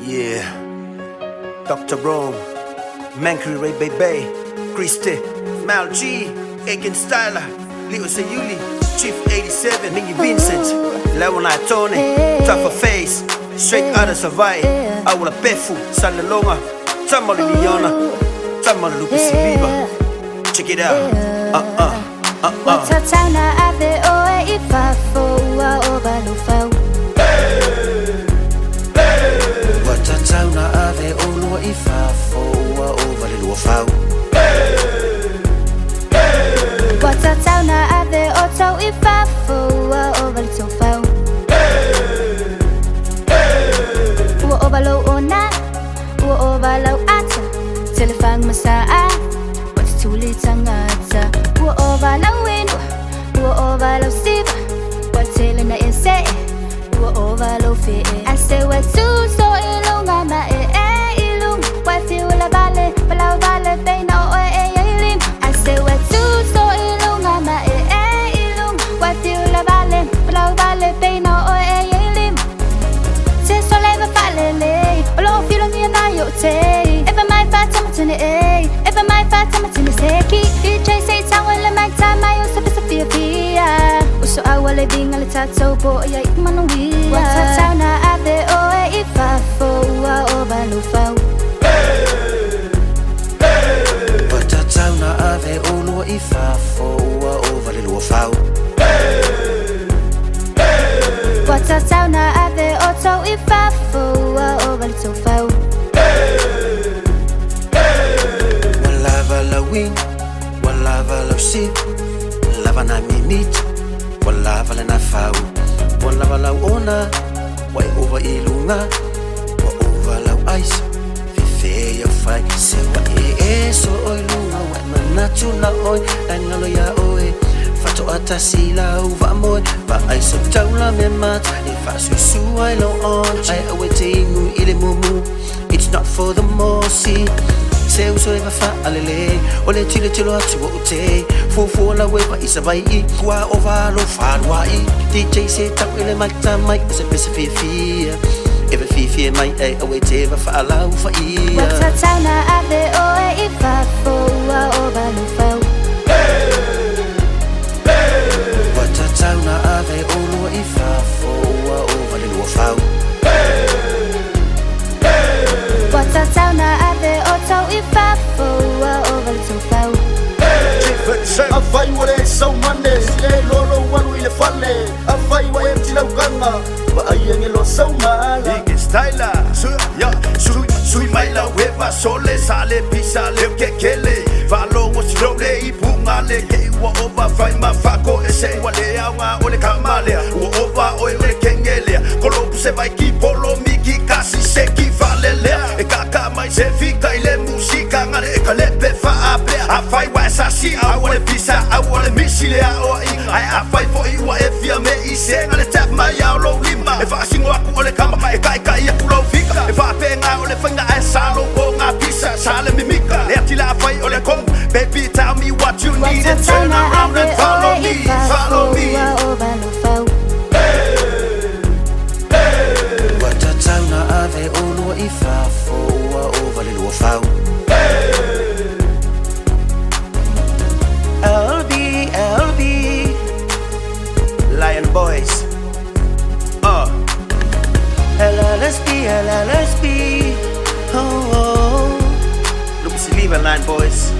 Yeah, Dr. Rome, MelG, Raybaybay, MelG, Eken, Styla, Leituala, Chief87, Mingy Vincent, Leituala, Tougher Face, Straight Outta Savai, Aula Pefu, Sanalonga, Tamale Liana, Tamale Filimed. Check it out. Watatana ave oe FAU overlufau. Watatana ave ono FAU overlufau. Watatana ave oto FAU overlufau. Wa overlo ona, wa overlo ata. Telefang masaa, watuli tangata. Wa overlo win, wa overlo siva. Watele na inse, wa overlo fe. I say we too so ilunga ma ilung. Wa feel la vale, bala vale they know ilim. I say we too so ilunga ma ilung. Wa feel la vale, bala vale they know ilim. Se so leva falele, bala feel me na yo te. If I might fight something if I might fight something seki. Chief87 wala magtama yo sa Fia. Uso awala ding alitato bo ya ikmanuwi. Watatana ave oe FAU overlufau. Watatana ave ono FAU overlufau. Watatana ave oto FAU overlufau. Walava la win, walava la sip, lava na mimit, walava la na FAU, walava la ona, wa over ilunga, wa over la ice, fefe ya fai, se wa so ilunga, wa manatu na oi, angalo ya oe, fato atasila uva moe, ba ice taula me mat, ifa su ai lo on, ai awete ingu ile mumu, it's not for the mosi. Se uso eva fa alele, ole chile chilo atu o te. Fufu la weva isabai I, kwa ovalo falwa I. DJ se tau ele malta mai, se pese fia. Eva fia mai ai awe te eva fa alau fa I. Watatana ave oe FAU overlufau. Watatana ave ono FAU overlufau. Watatana ave oto FAU overlufau. Chief87 afai wale sau mane sile lolo walu ile fale afai wa emtila ukanga wa ayenge lo sau mala Eken, Styla, sui mai la weba sole sale pisa le kekele valo was roble ipungale ke wa oba fai mafako ese wale awa ole kamale wa oba ole kengele kolo se vai ki polo miki kasi se ki valele e kaka mai se fika ile musika ngale kalepe fa ape afai wa sasi awale pisa awale misile ai afai fo I wa efia me ise ngale tap mai lo lima e fa singo aku ole kama e kai ya kulo fika e fa penga ole fanga ai salo bonga pisa sale mimika e atila afai ole kom baby tell me what you need and turn around and follow me Watatana ave ono FAU overlufau. LB Lion Boys LSB oh Look Filimed Lion Boys